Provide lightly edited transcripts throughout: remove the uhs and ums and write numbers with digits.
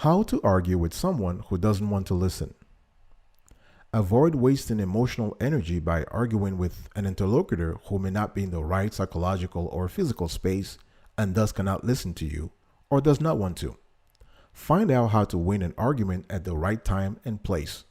How to argue with someone who doesn't want to listen. Avoid wasting emotional energy by arguing with an interlocutor who may not be in the right psychological or physical space and thus cannot listen to you or does not want to. Find out how to win an argument at the right time and place.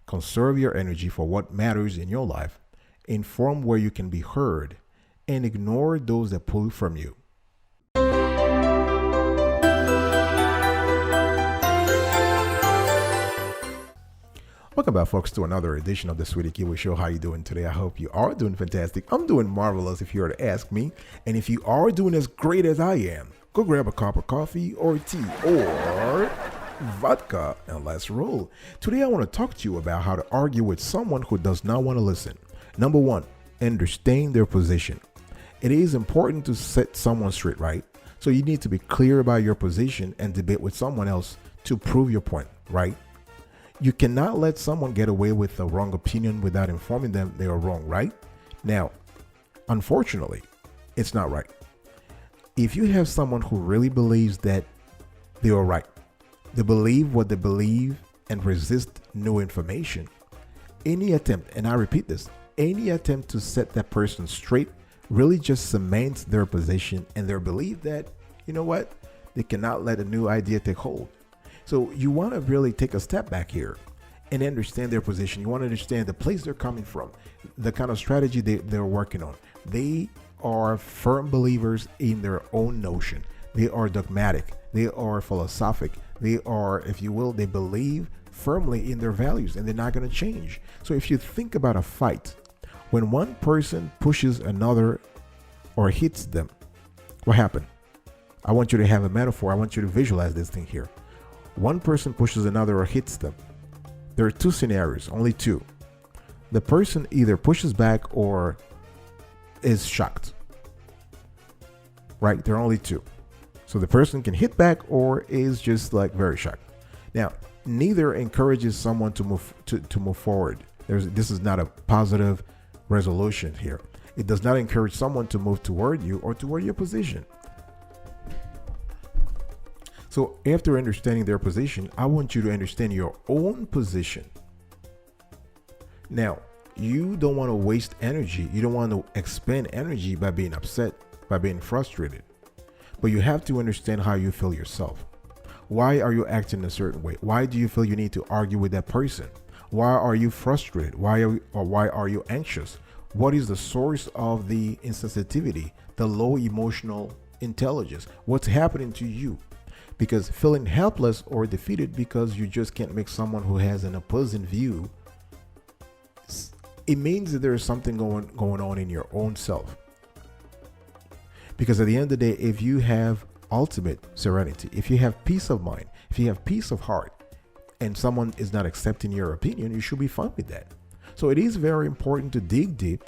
Conserve your energy for what matters in your life. Inform where you can be heard and ignore those that pull from you. Welcome back, folks, to another edition of the Sweetie Kiwi Show. How you doing today? I hope you are doing fantastic. I'm doing marvelous if you were to ask me. And if you are doing as great as I am, go grab a cup of coffee or tea or vodka and let's roll. Today, I want to talk to you about how to argue with someone who does not want to listen. Number one, understand their position. It is important to set someone straight, right? So you need to be clear about your position and debate with someone else to prove your point, right? You cannot let someone get away with a wrong opinion without informing them they are wrong, right? Now, unfortunately, it's not right. If you have someone who really believes that they are right, they believe what they believe and resist new information, any attempt, and I repeat this, any attempt to set that person straight really just cements their position and their belief that, you know what, they cannot let a new idea take hold. So you want to really take a step back here and understand their position. You want to understand the place they're coming from, the kind of strategy they're working on. They are firm believers in their own notion. They are dogmatic. They are philosophic. They are, if you will, they believe firmly in their values and they're not going to change. So if you think about a fight, when one person pushes another or hits them, what happened? I want you to have a metaphor. I want you to visualize this thing here. One person pushes another or hits them. There are two scenarios, only two. The person either pushes back or is shocked. Right? There are only two. So the person can hit back or is just like very shocked. Now, neither encourages someone to move forward. This is not a positive resolution here. It does not encourage someone to move toward you or toward your position. So after understanding their position, I want you to understand your own position. Now, you don't want to waste energy. You don't want to expend energy by being upset, by being frustrated. But you have to understand how you feel yourself. Why are you acting a certain way? Why do you feel you need to argue with that person? Why are you frustrated? Why are you anxious? What is the source of the insensitivity, the low emotional intelligence? What's happening to you? Because feeling helpless or defeated because you just can't make someone who has an opposing view, it means that there is something going on in your own self. Because at the end of the day, if you have ultimate serenity, if you have peace of mind, if you have peace of heart, and someone is not accepting your opinion, you should be fine with that. So it is very important to dig deep.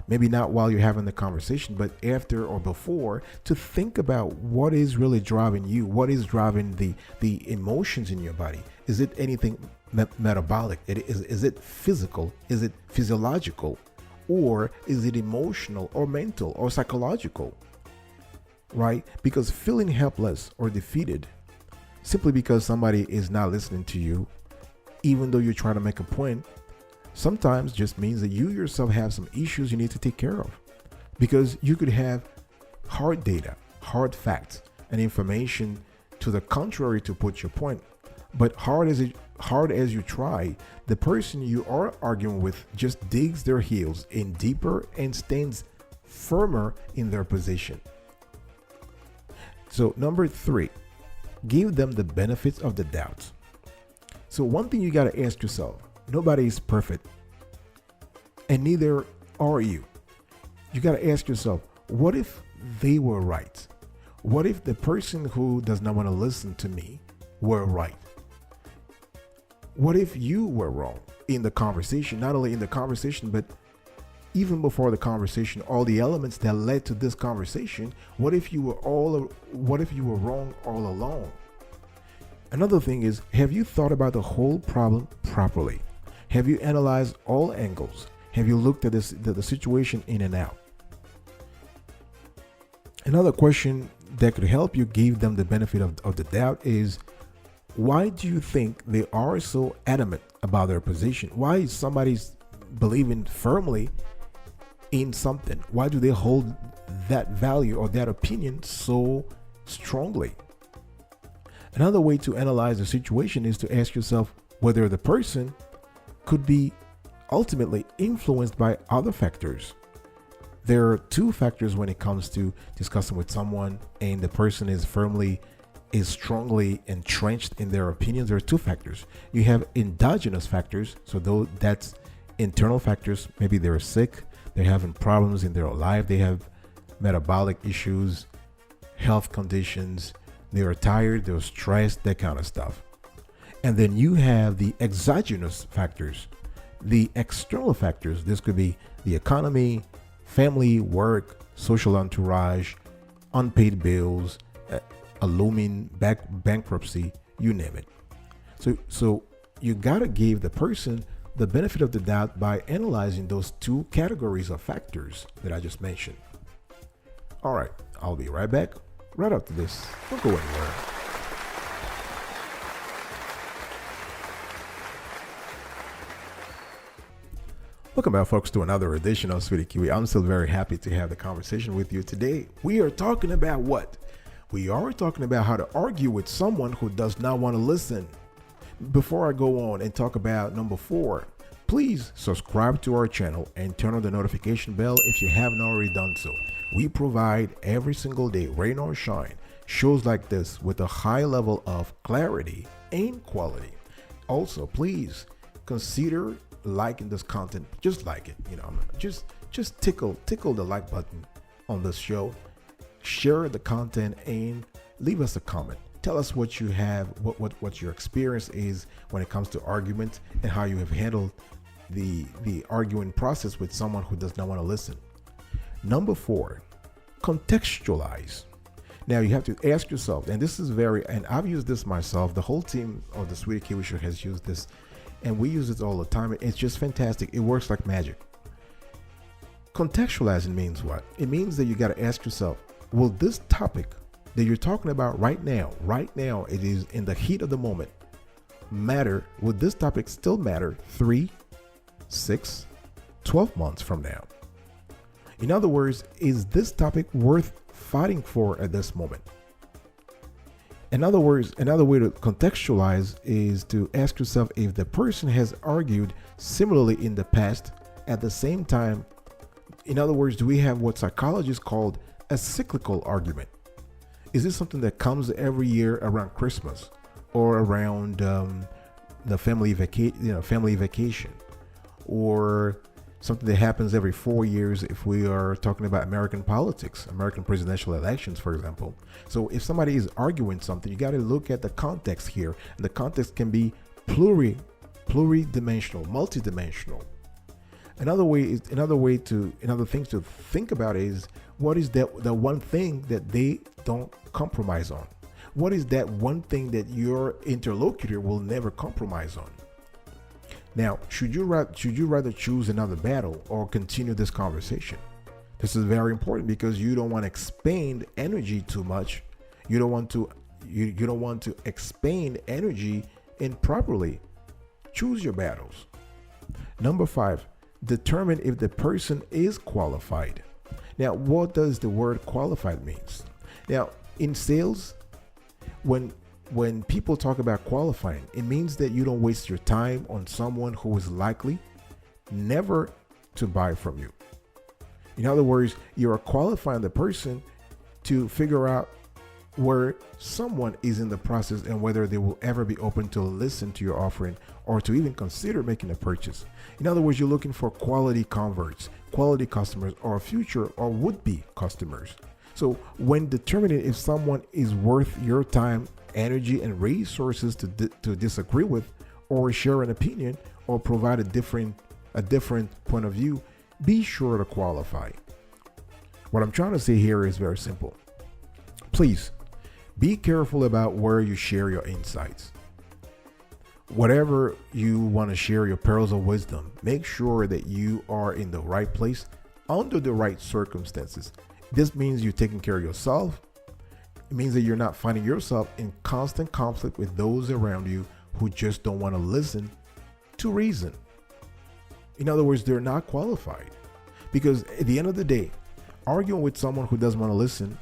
Maybe not while you're having the conversation, but after or before, to think about what is really driving you, what is driving the emotions in your body. Is it anything metabolic? Is it physical? Is it physiological? Or is it emotional or mental or psychological? Right? Because feeling helpless or defeated simply because somebody is not listening to you, even though you're trying to make a point, sometimes just means that you yourself have some issues you need to take care of, because you could have hard data, hard facts, and information to the contrary to put your point. But hard as you try, the person you are arguing with just digs their heels in deeper and stands firmer in their position. So number three, give them the benefits of the doubt. So one thing you got to ask yourself, nobody is perfect, and neither are you. You got to ask yourself, what if they were right? What if the person who does not want to listen to me were right? What if you were wrong in the conversation? Not only in the conversation, but even before the conversation, all the elements that led to this conversation. What if you were wrong all along? Another thing is, have you thought about the whole problem properly? Have you analyzed all angles? Have you looked at the situation in and out? Another question that could help you give them the benefit of the doubt is, Why do you think they are so adamant about their position? Why is somebody believing firmly in something? Why do they hold that value or that opinion so strongly? Another way to analyze the situation is to ask yourself whether the person could be ultimately influenced by other factors. There are two factors when it comes to discussing with someone and the person is strongly entrenched in their opinions. There are two factors. You have endogenous factors, so that's internal factors. Maybe they're sick, they're having problems in their life, they have metabolic issues, health conditions, they're tired, they're stressed, that kind of stuff. And then you have the exogenous factors, the external factors. This could be the economy, family, work, social entourage, unpaid bills, a looming bankruptcy, you name it. So you gotta give the person the benefit of the doubt by analyzing those two categories of factors that I just mentioned. All right, I'll be right back right after this. Don't go anywhere. Welcome back, folks, to another edition of Sweetie Kiwi. I'm still very happy to have the conversation with you today. We are talking about what? We are talking about how to argue with someone who does not want to listen. Before I go on and talk about number 4, please subscribe to our channel and turn on the notification bell if you haven't already done so. We provide every single day, rain or shine, shows like this with a high level of clarity and quality. Also, please consider liking this content. Just like it, just tickle the like button on this show. Share the content and leave us a comment. Tell us what you have, what your experience is when it comes to argument and how you have handled the arguing process with someone who does not want to listen. Number 4, contextualize. Now you have to ask yourself, and this is and I've used this myself. The whole team of the Sweetie Kiwi Show has used this, and we use it all the time. It's just fantastic. It works like magic. Contextualizing means what? It means that you got to ask yourself, will this topic that you're talking about right now, it is in the heat of the moment, matter? Would this topic still matter 3, 6, 12 months from now? In other words, is this topic worth fighting for at this moment? In other words, another way to contextualize is to ask yourself if the person has argued similarly in the past at the same time. In other words, do we have what psychologists call a cyclical argument? Is this something that comes every year around Christmas or around the family vacation, or something that happens every 4 years if we are talking about American politics, American presidential elections, for example? So if somebody is arguing something, you got to look at the context here. And the context can be pluridimensional, multidimensional. Another thing to think about is, what is the one thing that they don't compromise on? What is that one thing that your interlocutor will never compromise on? Now, should you rather choose another battle or continue this conversation? This is very important because you don't want to expend energy too much. You don't want to expend energy improperly. Choose your battles. Number 5, determine if the person is qualified. Now, what does the word qualified means? Now, in sales, when people talk about qualifying, it means that you don't waste your time on someone who is likely never to buy from you. In other words, you are qualifying the person to figure out where someone is in the process and whether they will ever be open to listen to your offering or to even consider making a purchase. In other words, you're looking for quality converts, quality customers, or future or would-be customers. So when determining if someone is worth your time, energy, and resources to disagree with, or share an opinion, or provide a different point of view, be sure to qualify. What I'm trying to say here is very simple. Please be careful about where you share your insights. Whatever you want to share, your pearls of wisdom, make sure that you are in the right place under the right circumstances. This means you're taking care of yourself It means that you're not finding yourself in constant conflict with those around you who just don't want to listen to reason. In other words, they're not qualified. Because at the end of the day, arguing with someone who doesn't want to listen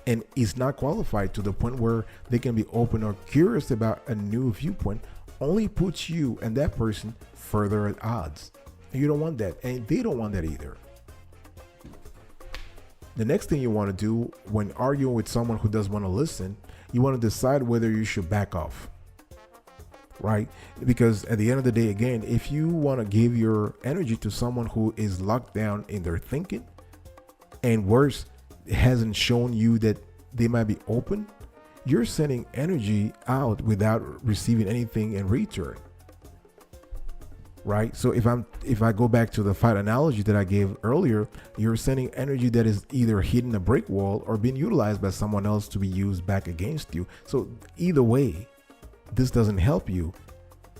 and is not qualified to the point where they can be open or curious about a new viewpoint only puts you and that person further at odds. And you don't want that, and they don't want that either. The next thing you want to do when arguing with someone who doesn't want to listen, you want to decide whether you should back off. Right? Because at the end of the day, again, if you want to give your energy to someone who is locked down in their thinking, and worse, hasn't shown you that they might be open, you're sending energy out without receiving anything in return. Right? So if I go back to the fight analogy that I gave earlier, you're sending energy that is either hitting a brick wall or being utilized by someone else to be used back against you. So either way, this doesn't help you.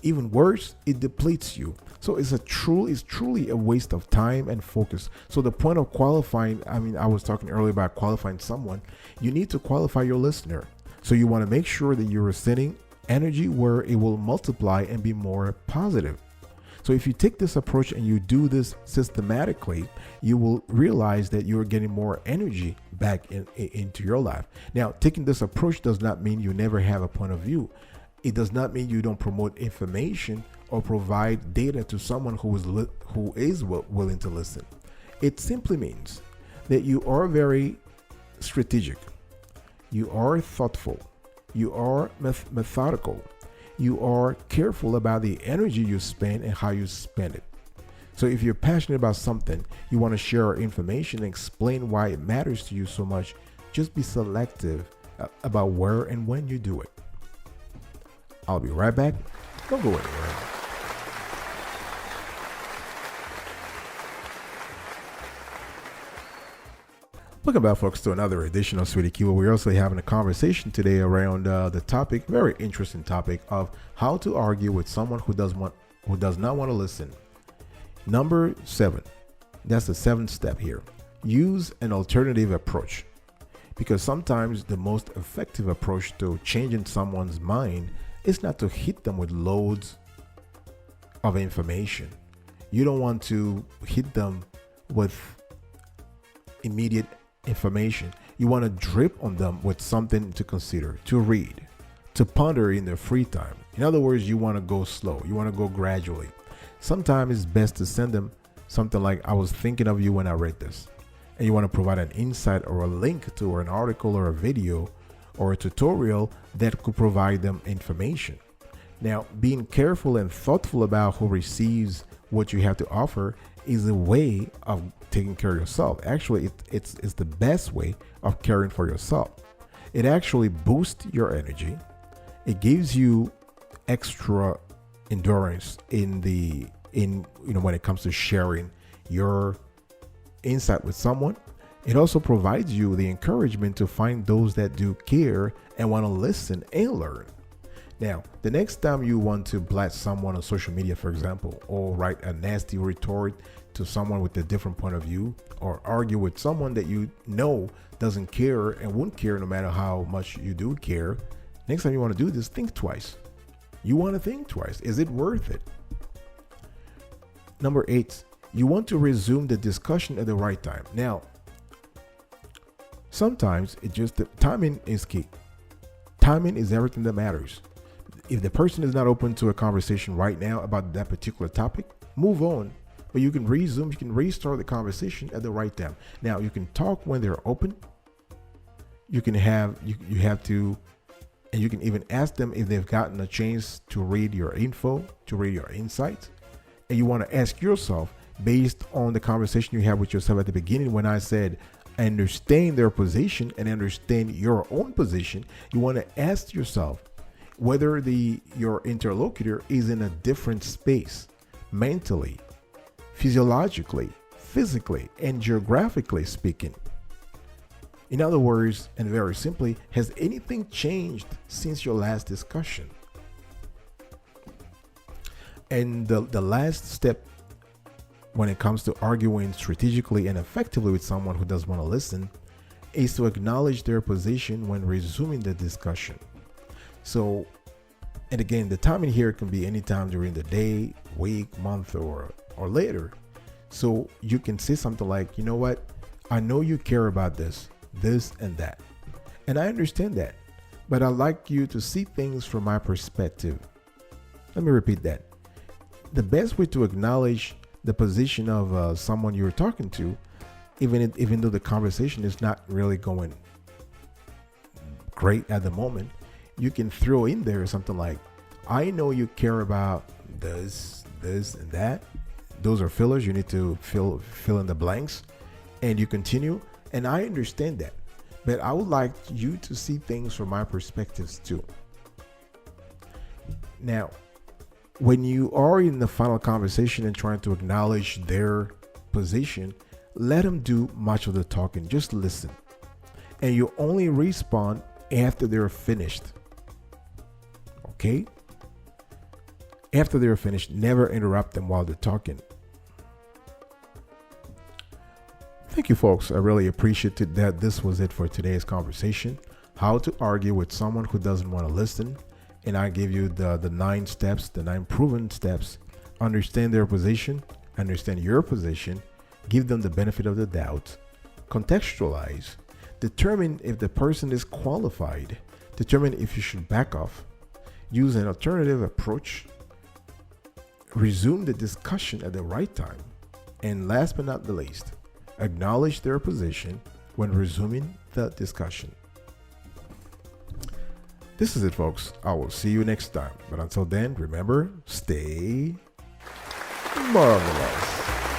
Even worse, it depletes you. So it's truly a waste of time and focus. So the point of qualifying, I was talking earlier about qualifying someone. You need to qualify your listener. So you want to make sure that you're sending energy where it will multiply and be more positive. So if you take this approach and you do this systematically, you will realize that you're getting more energy back into your life. Now, taking this approach does not mean you never have a point of view. It does not mean you don't promote information or provide data to someone who is willing to listen. It simply means that you are very strategic, you are thoughtful, you are methodical, you are careful about the energy you spend and how you spend it. So if you're passionate about something, you want to share information and explain why it matters to you so much, just be selective about where and when you do it. I'll be right back. Don't go anywhere. Welcome back, folks, to another edition of Sweetie Kiwa. We're also having a conversation today around the topic, very interesting topic, of how to argue with someone who does not want to listen. Number 7. That's the 7th step here. Use an alternative approach. Because sometimes the most effective approach to changing someone's mind is not to hit them with loads of information. You don't want to hit them with immediate information. You want to drip on them with something to consider, to read, to ponder in their free time. In other words, you want to go slow. You want to go gradually. Sometimes it's best to send them something like, I was thinking of you when I read this. And you want to provide an insight or a link to an article or a video or a tutorial that could provide them information. Now, being careful and thoughtful about who receives what you have to offer is a way of taking care of yourself. Actually, it's the best way of caring for yourself. It actually boosts your energy. It gives you extra endurance when it comes to sharing your insight with someone. It also provides you the encouragement to find those that do care and want to listen and learn. Now, the next time you want to blast someone on social media, for example, or write a nasty retort to someone with a different point of view, or argue with someone that you know doesn't care and won't care no matter how much you do care, next time you want to do this, think twice. You want to think twice. Is it worth it? Number 8, you want to resume the discussion at the right time. Now, sometimes the timing is key. Timing is everything that matters. If the person is not open to a conversation right now about that particular topic, move on. But you can resume, you can restart the conversation at the right time. Now, you can talk when they're open. You can you have to, and you can even ask them if they've gotten a chance to read your info, to read your insights. And you want to ask yourself, based on the conversation you had with yourself at the beginning, when I said, understand their position and understand your own position, you want to ask yourself whether your interlocutor is in a different space, mentally, physiologically, physically, and geographically speaking. In other words, and very simply, has anything changed since your last discussion? And the last step when it comes to arguing strategically and effectively with someone who doesn't want to listen is to acknowledge their position when resuming the discussion. So, and again, the timing here can be any time during the day, week, month, or later. So you can say something like, you know what? I know you care about this, and that. And I understand that. But I'd like you to see things from my perspective. Let me repeat that. The best way to acknowledge the position of someone you're talking to, even though the conversation is not really going great at the moment, you can throw in there something like, I know you care about this, and that. Those are fillers. You need to fill in the blanks, and you continue. And I understand that, but I would like you to see things from my perspectives too. Now, when you are in the final conversation and trying to acknowledge their position, let them do much of the talking. Just listen, and you only respond after they're finished. Okay? After they're finished, never interrupt them while they're talking. Thank you, folks. I really appreciate it that this was it for today's conversation. How to argue with someone who doesn't want to listen. And I gave you the 9 steps, the 9 proven steps. Understand their position, understand your position, give them the benefit of the doubt, contextualize, determine if the person is qualified, determine if you should back off, use an alternative approach, resume the discussion at the right time, and last but not the least, acknowledge their position when resuming the discussion. This is it, folks. I will see you next time. But until then, remember, stay marvelous.